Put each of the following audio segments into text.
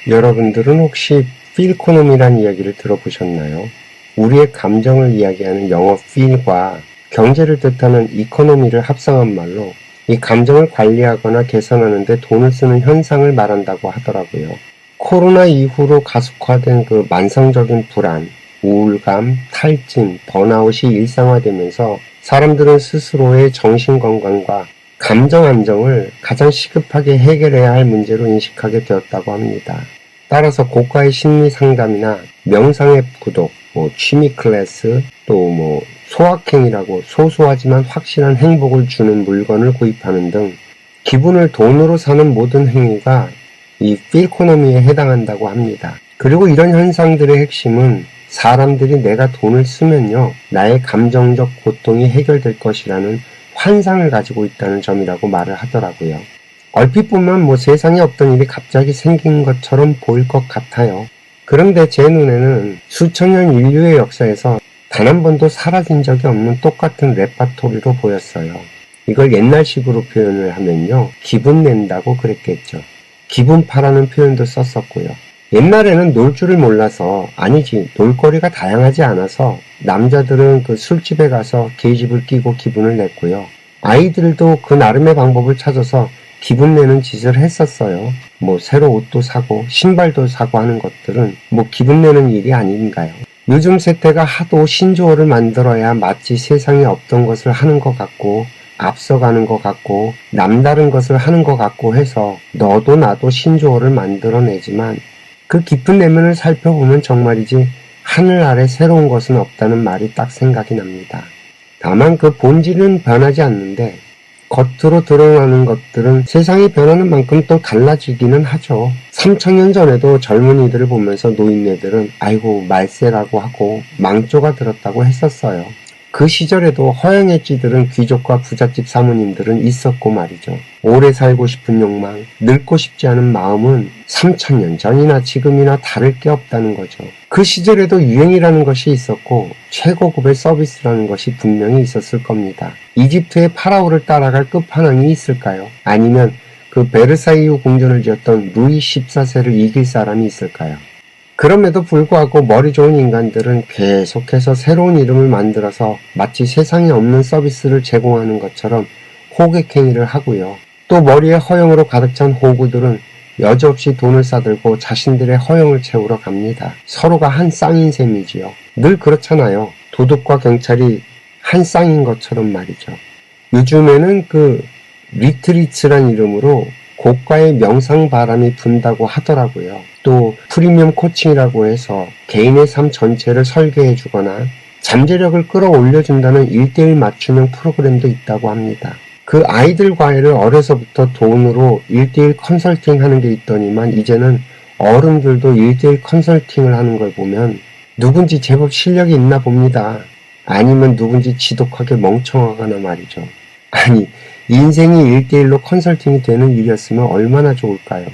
여러분들은 혹시 필코노미란 이야기를 들어보셨나요? 우리의 감정을 이야기하는 영어 feel과 경제를 뜻하는 economy를 합성한 말로 이 감정을 관리하거나 개선하는 데 돈을 쓰는 현상을 말한다고 하더라고요. 코로나 이후로 가속화된 그 만성적인 불안, 우울감, 탈진, 번아웃이 일상화되면서 사람들은 스스로의 정신건강과 감정 안정을 가장 시급하게 해결해야 할 문제로 인식하게 되었다고 합니다. 따라서 고가의 심리 상담이나 명상 앱 구독, 취미 클래스, 또 소확행이라고 소소하지만 확실한 행복을 주는 물건을 구입하는 등 기분을 돈으로 사는 모든 행위가 이 필코노미에 해당한다고 합니다. 그리고 이런 현상들의 핵심은 사람들이 내가 돈을 쓰면요, 나의 감정적 고통이 해결될 것이라는 환상을 가지고 있다는 점이라고 말을 하더라고요. 얼핏 보면 세상에 없던 일이 갑자기 생긴 것처럼 보일 것 같아요. 그런데 제 눈에는 수천 년 인류의 역사에서 단 한 번도 사라진 적이 없는 똑같은 레파토리로 보였어요. 이걸 옛날식으로 표현을 하면요, 기분 낸다고 그랬겠죠. 기분파라는 표현도 썼었고요. 옛날에는 놀 줄을 몰라서, 아니지, 놀거리가 다양하지 않아서 남자들은 그 술집에 가서 계집을 끼고 기분을 냈고요. 아이들도 그 나름의 방법을 찾아서 기분 내는 짓을 했었어요. 새로 옷도 사고 신발도 사고 하는 것들은 기분 내는 일이 아닌가요? 요즘 세태가 하도 신조어를 만들어야 마치 세상에 없던 것을 하는 것 같고 앞서가는 것 같고 남다른 것을 하는 것 같고 해서 너도 나도 신조어를 만들어내지만 그 깊은 내면을 살펴보면 정말이지 하늘 아래 새로운 것은 없다는 말이 딱 생각이 납니다. 다만 그 본질은 변하지 않는데 겉으로 드러나는 것들은 세상이 변하는 만큼 또 달라지기는 하죠. 3000년 전에도 젊은이들을 보면서 노인네들은 아이고 말세라고 하고 망조가 들었다고 했었어요. 그 시절에도 허영애찌들은 귀족과 부잣집 사모님들은 있었고 말이죠. 오래 살고 싶은 욕망, 늙고 싶지 않은 마음은 3000년 전이나 지금이나 다를 게 없다는 거죠. 그 시절에도 유행이라는 것이 있었고 최고급의 서비스라는 것이 분명히 있었을 겁니다. 이집트의 파라오를 따라갈 끝판왕이 있을까요? 아니면 그 베르사유 궁전을 지었던 루이 14세를 이길 사람이 있을까요? 그럼에도 불구하고 머리 좋은 인간들은 계속해서 새로운 이름을 만들어서 마치 세상에 없는 서비스를 제공하는 것처럼 호객행위를 하고요. 또 머리에 허영으로 가득 찬 호구들은 여지없이 돈을 싸들고 자신들의 허영을 채우러 갑니다. 서로가 한 쌍인 셈이지요. 늘 그렇잖아요. 도둑과 경찰이 한 쌍인 것처럼 말이죠. 요즘에는 그 리트리츠란 이름으로 고가의 명상 바람이 분다고 하더라고요. 또 프리미엄 코칭이라고 해서 개인의 삶 전체를 설계해 주거나 잠재력을 끌어올려준다는 1:1 맞춤형 프로그램도 있다고 합니다. 그 아이들 과외를 어려서부터 돈으로 1:1 컨설팅 하는 게 있더니만 이제는 어른들도 1:1 컨설팅을 하는 걸 보면 누군지 제법 실력이 있나 봅니다. 아니면 누군지 지독하게 멍청하거나 말이죠. 아니, 인생이 1:1로 컨설팅이 되는 일이었으면 얼마나 좋을까요?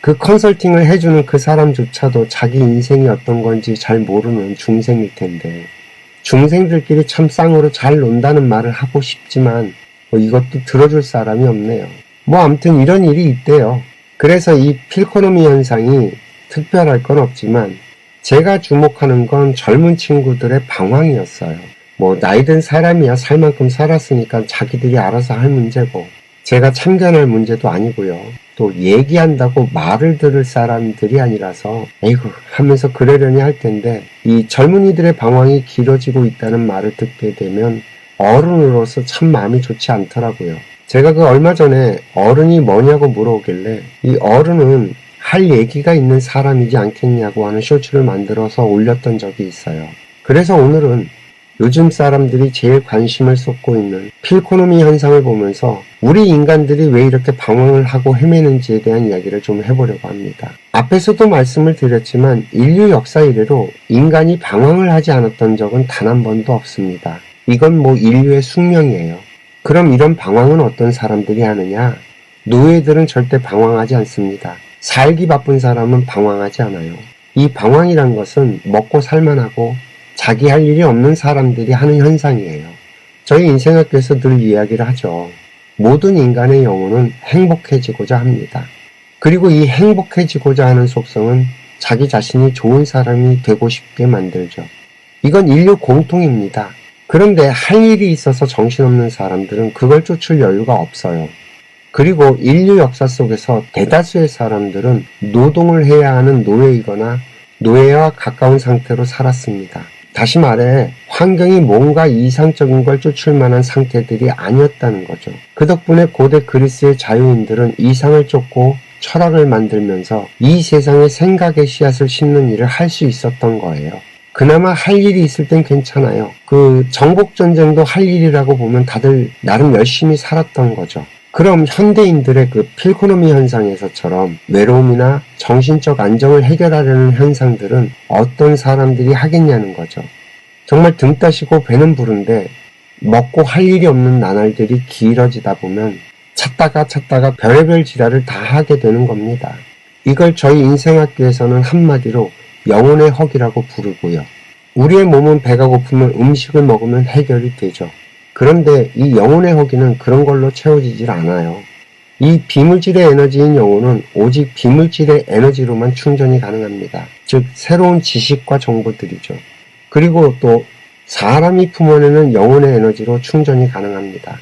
그 컨설팅을 해주는 그 사람조차도 자기 인생이 어떤 건지 잘 모르는 중생일 텐데 중생들끼리 참 쌍으로 잘 논다는 말을 하고 싶지만 이것도 들어줄 사람이 없네요. 아무튼 이런 일이 있대요. 그래서 이 필코노미 현상이 특별할 건 없지만 제가 주목하는 건 젊은 친구들의 방황이었어요. 나이 든 사람이야 살 만큼 살았으니까 자기들이 알아서 할 문제고 제가 참견할 문제도 아니고요. 또 얘기한다고 말을 들을 사람들이 아니라서 에이구 하면서 그러려니 할 텐데 이 젊은이들의 방황이 길어지고 있다는 말을 듣게 되면 어른으로서 참 마음이 좋지 않더라고요. 제가 얼마 전에 어른이 뭐냐고 물어오길래 이 어른은 할 얘기가 있는 사람이지 않겠냐고 하는 쇼츠를 만들어서 올렸던 적이 있어요. 그래서 오늘은 요즘 사람들이 제일 관심을 쏟고 있는 필코노미 현상을 보면서 우리 인간들이 왜 이렇게 방황을 하고 헤매는지에 대한 이야기를 좀 해보려고 합니다. 앞에서도 말씀을 드렸지만 인류 역사 이래로 인간이 방황을 하지 않았던 적은 단 한 번도 없습니다. 이건 인류의 숙명이에요. 그럼 이런 방황은 어떤 사람들이 하느냐? 노예들은 절대 방황하지 않습니다. 살기 바쁜 사람은 방황하지 않아요. 이 방황이란 것은 먹고 살만하고 자기 할 일이 없는 사람들이 하는 현상이에요. 저희 인생학교에서 늘 이야기를 하죠. 모든 인간의 영혼은 행복해지고자 합니다. 그리고 이 행복해지고자 하는 속성은 자기 자신이 좋은 사람이 되고 싶게 만들죠. 이건 인류 공통입니다. 그런데 할 일이 있어서 정신없는 사람들은 그걸 쫓을 여유가 없어요. 그리고 인류 역사 속에서 대다수의 사람들은 노동을 해야 하는 노예이거나 노예와 가까운 상태로 살았습니다. 다시 말해 환경이 뭔가 이상적인 걸 쫓을 만한 상태들이 아니었다는 거죠. 그 덕분에 고대 그리스의 자유인들은 이상을 쫓고 철학을 만들면서 이 세상에 생각의 씨앗을 심는 일을 할 수 있었던 거예요. 그나마 할 일이 있을 땐 괜찮아요. 정복전쟁도 할 일이라고 보면 다들 나름 열심히 살았던 거죠. 그럼 현대인들의 필코노미 현상에서처럼 외로움이나 정신적 안정을 해결하려는 현상들은 어떤 사람들이 하겠냐는 거죠. 정말 등 따시고 배는 부른데 먹고 할 일이 없는 나날들이 길어지다 보면 찾다가 별의별 지랄을 다 하게 되는 겁니다. 이걸 저희 인생학교에서는 한마디로 영혼의 허기라고 부르고요. 우리의 몸은 배가 고프면 음식을 먹으면 해결이 되죠. 그런데 이 영혼의 허기는 그런 걸로 채워지질 않아요. 이 비물질의 에너지인 영혼은 오직 비물질의 에너지로만 충전이 가능합니다. 즉 새로운 지식과 정보들이죠. 그리고 또 사람이 품어내는 영혼의 에너지로 충전이 가능합니다.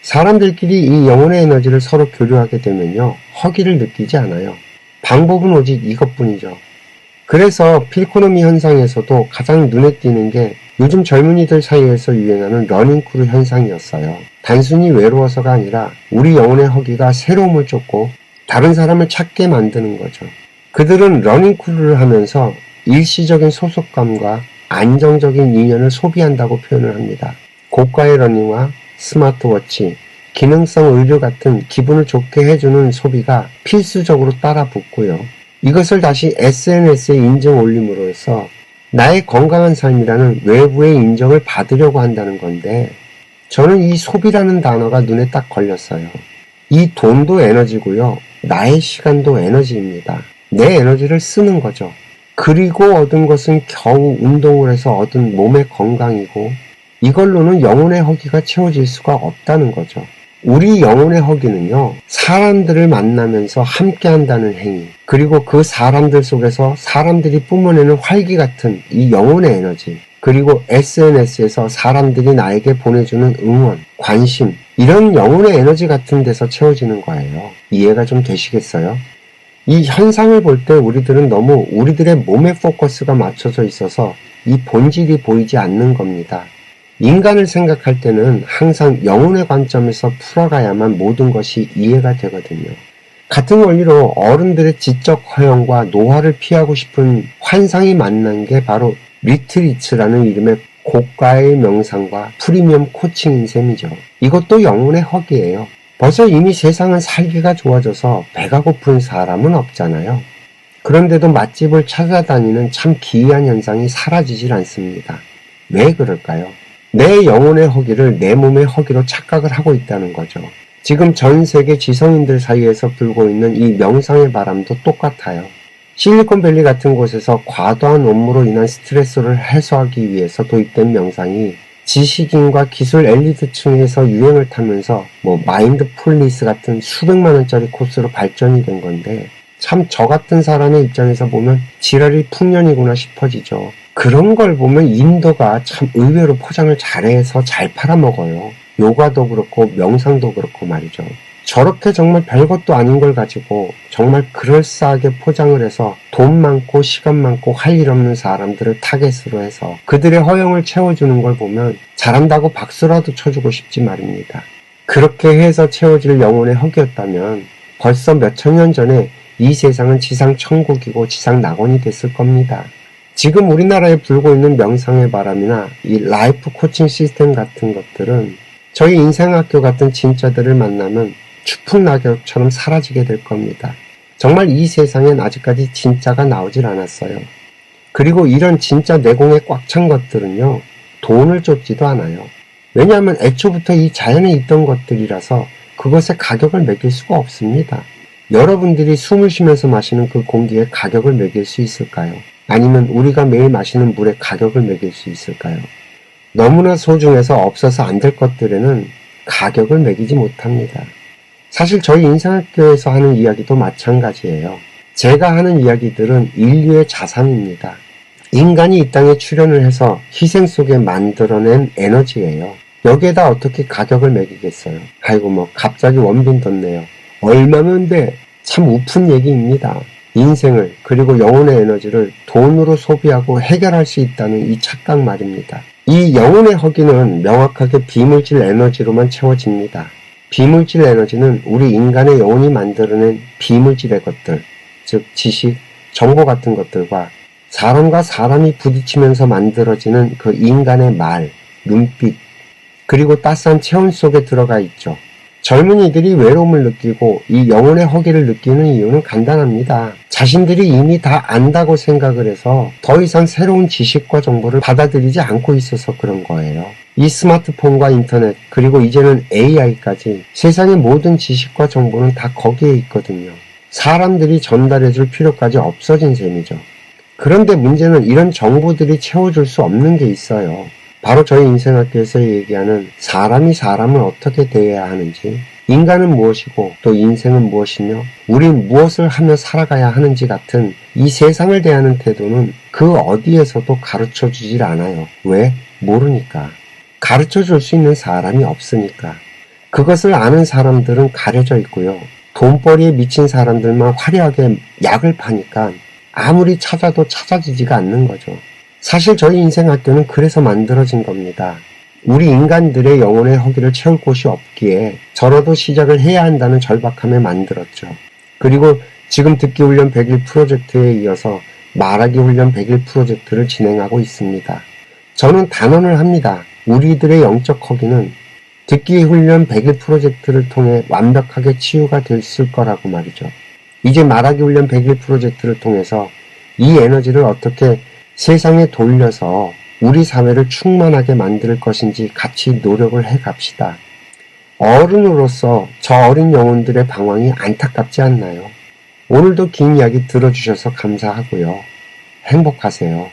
사람들끼리 이 영혼의 에너지를 서로 교류하게 되면요, 허기를 느끼지 않아요. 방법은 오직 이것뿐이죠. 그래서 필코노미 현상에서도 가장 눈에 띄는 게 요즘 젊은이들 사이에서 유행하는 러닝크루 현상이었어요. 단순히 외로워서가 아니라 우리 영혼의 허기가 새로움을 쫓고 다른 사람을 찾게 만드는 거죠. 그들은 러닝크루를 하면서 일시적인 소속감과 안정적인 인연을 소비한다고 표현을 합니다. 고가의 러닝화, 스마트워치, 기능성 의류 같은 기분을 좋게 해주는 소비가 필수적으로 따라 붙고요. 이것을 다시 SNS에 인증 올림으로써 나의 건강한 삶이라는 외부의 인정을 받으려고 한다는 건데, 저는 이 소비라는 단어가 눈에 딱 걸렸어요. 이 돈도 에너지고요. 나의 시간도 에너지입니다. 내 에너지를 쓰는 거죠. 그리고 얻은 것은 겨우 운동을 해서 얻은 몸의 건강이고, 이걸로는 영혼의 허기가 채워질 수가 없다는 거죠. 우리 영혼의 허기는요, 사람들을 만나면서 함께한다는 행위, 그리고 그 사람들 속에서 사람들이 뿜어내는 활기 같은 이 영혼의 에너지, 그리고 SNS에서 사람들이 나에게 보내주는 응원, 관심, 이런 영혼의 에너지 같은 데서 채워지는 거예요. 이해가 좀 되시겠어요? 이 현상을 볼 때 우리들은 너무 우리들의 몸에 포커스가 맞춰져 있어서 이 본질이 보이지 않는 겁니다. 인간을 생각할 때는 항상 영혼의 관점에서 풀어가야만 모든 것이 이해가 되거든요. 같은 원리로 어른들의 지적 허영과 노화를 피하고 싶은 환상이 만난 게 바로 리트리츠라는 이름의 고가의 명상과 프리미엄 코칭인 셈이죠. 이것도 영혼의 허기예요. 벌써 이미 세상은 살기가 좋아져서 배가 고픈 사람은 없잖아요. 그런데도 맛집을 찾아다니는 참 기이한 현상이 사라지질 않습니다. 왜 그럴까요? 내 영혼의 허기를 내 몸의 허기로 착각을 하고 있다는 거죠. 지금 전 세계 지성인들 사이에서 불고 있는 이 명상의 바람도 똑같아요. 실리콘밸리 같은 곳에서 과도한 업무로 인한 스트레스를 해소하기 위해서 도입된 명상이 지식인과 기술 엘리트층에서 유행을 타면서 마인드풀니스 같은 수백만 원짜리 코스로 발전이 된 건데, 참 저 같은 사람의 입장에서 보면 지랄이 풍년이구나 싶어지죠. 그런 걸 보면 인도가 참 의외로 포장을 잘해서 잘 팔아먹어요. 요가도 그렇고 명상도 그렇고 말이죠. 저렇게 정말 별것도 아닌 걸 가지고 정말 그럴싸하게 포장을 해서 돈 많고 시간 많고 할 일 없는 사람들을 타겟으로 해서 그들의 허영을 채워주는 걸 보면 잘한다고 박수라도 쳐주고 싶지 말입니다. 그렇게 해서 채워질 영혼의 허기였다면 벌써 몇천 년 전에 이 세상은 지상 천국이고 지상 낙원이 됐을 겁니다. 지금 우리나라에 불고 있는 명상의 바람이나 이 라이프 코칭 시스템 같은 것들은 저희 인생학교 같은 진짜들을 만나면 추풍낙엽처럼 사라지게 될 겁니다. 정말 이 세상엔 아직까지 진짜가 나오질 않았어요. 그리고 이런 진짜 내공에 꽉 찬 것들은요, 돈을 쫓지도 않아요. 왜냐하면 애초부터 이 자연에 있던 것들이라서 그것의 가격을 매길 수가 없습니다. 여러분들이 숨을 쉬면서 마시는 그 공기의 가격을 매길 수 있을까요? 아니면 우리가 매일 마시는 물의 가격을 매길 수 있을까요? 너무나 소중해서 없어서 안 될 것들에는 가격을 매기지 못합니다. 사실 저희 인생학교에서 하는 이야기도 마찬가지예요. 제가 하는 이야기들은 인류의 자산입니다. 인간이 이 땅에 출현을 해서 희생 속에 만들어낸 에너지예요. 여기에다 어떻게 가격을 매기겠어요? 아이고 갑자기 원빈 떴네요. 얼마면 돼? 참 우픈 얘기입니다. 인생을 그리고 영혼의 에너지를 돈으로 소비하고 해결할 수 있다는 이 착각 말입니다. 이 영혼의 허기는 명확하게 비물질 에너지로만 채워집니다. 비물질 에너지는 우리 인간의 영혼이 만들어낸 비물질의 것들, 즉 지식, 정보 같은 것들과 사람과 사람이 부딪히면서 만들어지는 그 인간의 말, 눈빛, 그리고 따스한 체온 속에 들어가 있죠. 젊은이들이 외로움을 느끼고 이 영혼의 허기를 느끼는 이유는 간단합니다. 자신들이 이미 다 안다고 생각을 해서 더 이상 새로운 지식과 정보를 받아들이지 않고 있어서 그런 거예요. 이 스마트폰과 인터넷 그리고 이제는 AI까지 세상의 모든 지식과 정보는 다 거기에 있거든요. 사람들이 전달해줄 필요까지 없어진 셈이죠. 그런데 문제는 이런 정보들이 채워줄 수 없는 게 있어요. 바로 저희 인생학교에서 얘기하는 사람이 사람을 어떻게 대해야 하는지, 인간은 무엇이고 또 인생은 무엇이며 우린 무엇을 하며 살아가야 하는지 같은 이 세상을 대하는 태도는 그 어디에서도 가르쳐주질 않아요. 왜? 모르니까. 가르쳐줄 수 있는 사람이 없으니까. 그것을 아는 사람들은 가려져 있고요. 돈벌이에 미친 사람들만 화려하게 약을 파니까 아무리 찾아도 찾아지지가 않는 거죠. 사실 저희 인생학교는 그래서 만들어진 겁니다. 우리 인간들의 영혼의 허기를 채울 곳이 없기에 저라도 시작을 해야 한다는 절박함에 만들었죠. 그리고 지금 듣기 훈련 100일 프로젝트에 이어서 말하기 훈련 100일 프로젝트를 진행하고 있습니다. 저는 단언을 합니다. 우리들의 영적 허기는 듣기 훈련 100일 프로젝트를 통해 완벽하게 치유가 됐을 거라고 말이죠. 이제 말하기 훈련 100일 프로젝트를 통해서 이 에너지를 어떻게 세상에 돌려서 우리 사회를 충만하게 만들 것인지 같이 노력을 해갑시다. 어른으로서 저 어린 영혼들의 방황이 안타깝지 않나요? 오늘도 긴 이야기 들어주셔서 감사하고요. 행복하세요.